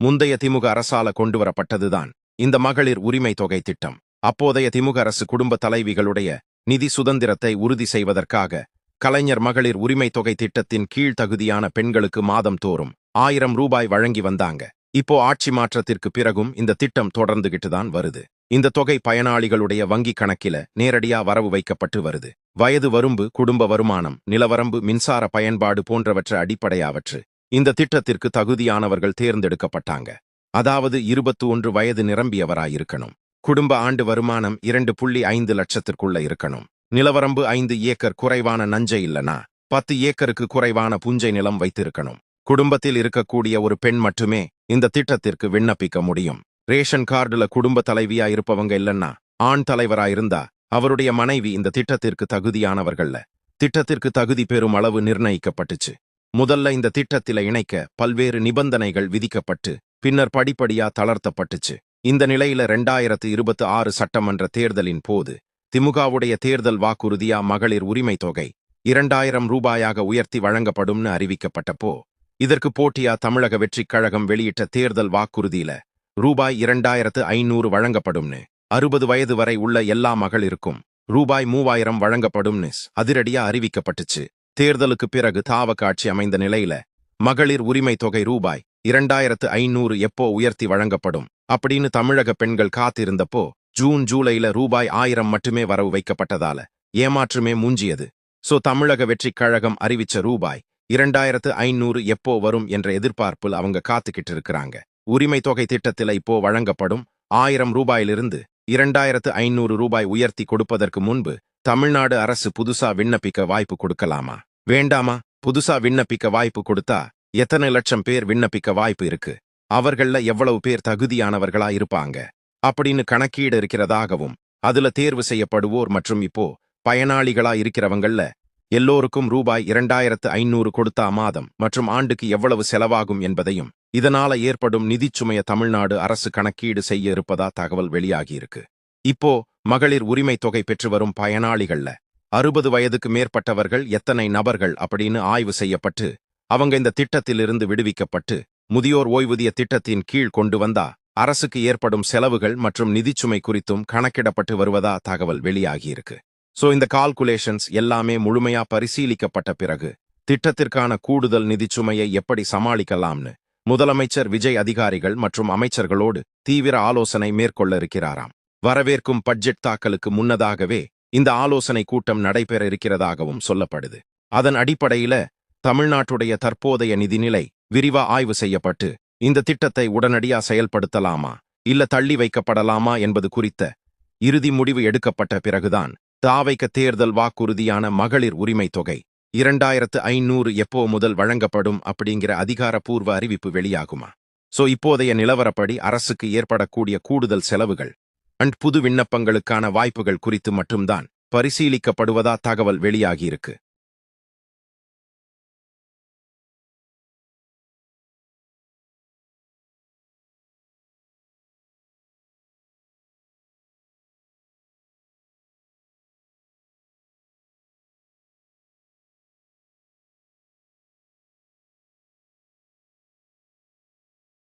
முந்தைய திமுக அரசால கொண்டுவரப்பட்டதுதான் இந்த மகளிர் உரிமை தொகை திட்டம். அப்போதைய திமுக அரசு குடும்ப தலைவிகளுடைய நிதி சுதந்திரத்தை உறுதி செய்வதற்காக கலைஞர் மகளிர் உரிமை தொகை திட்டத்தின் கீழ் தகுதியான பெண்களுக்கு மாதம் தோறும் 1000 ரூபாய் வழங்கி வந்தாங்க. இப்போ ஆட்சி மாற்றத்திற்கு பிறகும் இந்த திட்டம் தொடர்ந்துகிட்டு தான் வருது. இந்த தொகை பயனாளிகளுடைய வங்கி கணக்கில நேரடியா வரவு வைக்கப்பட்டு வருது. வயது வரம்பு, குடும்ப வருமானம், நிலவரம்பு, மின்சார பயன்பாடு போன்றவற்றை அடிப்படையாவற்று இந்த திட்டத்திற்கு தகுதியானவர்கள் தேர்ந்தெடுக்கப்பட்டாங்க. அதாவது 21 வயது நிரம்பியவராயிருக்கணும். குடும்ப ஆண்டு வருமானம் 2.5 லட்சத்திற்குள்ள இருக்கணும். நிலவரம்பு 5 ஏக்கர் குறைவான நஞ்சை இல்லனா 10 ஏக்கருக்கு குறைவான புஞ்சை நிலம் வைத்திருக்கணும். குடும்பத்தில் இருக்கக்கூடிய ஒரு பெண் மட்டுமே இந்த திட்டத்திற்கு விண்ணப்பிக்க முடியும். ரேஷன் கார்டுல குடும்ப தலைவியா இருப்பவங்க இல்லன்னா ஆண் தலைவரா இருந்தா அவருடைய மனைவி இந்த திட்டத்திற்கு தகுதியானவர்கள்ல. திட்டத்திற்கு தகுதி பெறும் அளவு நிர்ணயிக்கப்பட்டுச்சு. முதல்ல இந்த திட்டத்தில இணைக்க பல்வேறு நிபந்தனைகள் விதிக்கப்பட்டு பின்னர் படிப்படியா தளர்த்தப்பட்டுச்சு. இந்த நிலையில 2026 சட்டமன்ற தேர்தலின் போது திமுகவுடைய தேர்தல் வாக்குறுதியா மகளிர் உரிமை தொகை 2000 ரூபாயாக உயர்த்தி வழங்கப்படும்னு அறிவிக்கப்பட்டப்போ இதற்கு போட்டியா தமிழக வெற்றிக் கழகம் வெளியிட்ட தேர்தல் வாக்குறுதியில ரூபாய் 2500 வழங்கப்படும்னு, 60 வயது வரை உள்ள எல்லா மகளிருக்கும் ரூபாய் 3000 வழங்கப்படும்னு அதிரடியா அறிவிக்கப்பட்டுச்சு. தேர்தலுக்கு பிறகு தாவக ஆட்சி அமைந்த நிலையில மகளிர் உரிமை தொகை ரூபாய் 2500 எப்போ உயர்த்தி வழங்கப்படும் அப்படின்னு தமிழக பெண்கள் காத்திருந்தப்போ ஜூன் ஜூலைல ரூபாய் 1000 மட்டுமே வரவு வைக்கப்பட்டதால ஏமாற்றுமே மூஞ்சியது. தமிழக வெற்றிக் கழகம் அறிவிச்ச ரூபாய் 2500 எப்போ வரும் என்ற எதிர்பார்ப்பில் அவங்க காத்துக்கிட்டு இருக்கிறாங்க. உரிமை தொகை திட்டத்தில இப்போ வழங்கப்படும் 1000 ரூபாயிலிருந்து 2500 ரூபாய் உயர்த்தி கொடுப்பதற்கு முன்பு தமிழ்நாடு அரசு புதுசா விண்ணப்பிக்க வாய்ப்பு கொடுக்கலாமா வேண்டாமா? புதுசா விண்ணப்பிக்க வாய்ப்பு கொடுத்தா எத்தனை லட்சம் பேர் விண்ணப்பிக்க வாய்ப்பு இருக்கு? அவர்கள்ல எவ்வளவு பேர் தகுதியானவர்களா இருப்பாங்க அப்படின்னு கணக்கீடு இருக்கிறதாகவும் அதுல தேர்வு செய்யப்படுவோர் மற்றும் இப்போ பயனாளிகளா இருக்கிறவங்கள்ல எல்லோருக்கும் ரூபாய் 2500 கொடுத்தா மாதம் மற்றும் ஆண்டுக்கு எவ்வளவு செலவாகும் என்பதையும் இதனால ஏற்படும் நிதிச்சுமைய தமிழ்நாடு அரசு கணக்கீடு செய்ய இருப்பதா தகவல் வெளியாகியிருக்கு. இப்போ மகளிர் உரிமை தொகை பெற்று வரும் பயனாளிகள்ல 60 வயதுக்கு மேற்பட்டவர்கள் எத்தனை நபர்கள் அப்படின்னு ஆய்வு செய்யப்பட்டு அவங்க இந்த திட்டத்திலிருந்து விடுவிக்கப்பட்டு முதியோர் ஓய்வூதிய திட்டத்தின் கீழ் கொண்டு வந்தா அரசுக்கு ஏற்படும் செலவுகள் மற்றும் நிதிச்சுமை குறித்தும் கணக்கிடப்பட்டு வருவதா தகவல் வெளியாகியிருக்கு. இந்த கால்குலேஷன்ஸ் எல்லாமே முழுமையா பரிசீலிக்கப்பட்ட பிறகு திட்டத்திற்கான கூடுதல் நிதிச்சுமையை எப்படி சமாளிக்கலாம்னு முதலமைச்சர் விஜய் அதிகாரிகள் மற்றும் அமைச்சர்களோடு தீவிர ஆலோசனை மேற்கொள்ள இருக்கிறாராம். வரவேற்கும் பட்ஜெட் தாக்கலுக்கு முன்னதாகவே இந்த ஆலோசனை கூட்டம் நடைபெற இருக்கிறதாகவும் சொல்லப்படுது. அதன் அடிப்படையில தமிழ்நாட்டுடைய தற்போதைய நிதிநிலை விரிவா ஆய்வு செய்யப்பட்டு இந்த திட்டத்தை உடனடியா செயல்படுத்தலாமா இல்ல தள்ளி வைக்கப்படலாமா என்பது குறித்த இறுதி முடிவு எடுக்கப்பட்ட பிறகுதான் தாவைக்க தேர்தல் வாக்குறுதியான மகளிர் உரிமை தொகை 2500 எப்போ முதல் வழங்கப்படும் அப்படிங்கிற அதிகாரப்பூர்வ அறிவிப்பு வெளியாகுமா? இப்போதைய நிலவரப்படி அரசுக்கு ஏற்படக்கூடிய கூடுதல் செலவுகள் புது விண்ணப்பங்களுக்கான வாய்ப்புகள் குறித்து மட்டும்தான் பரிசீலிக்கப்படுவதா தகவல் வெளியாகியிருக்கு.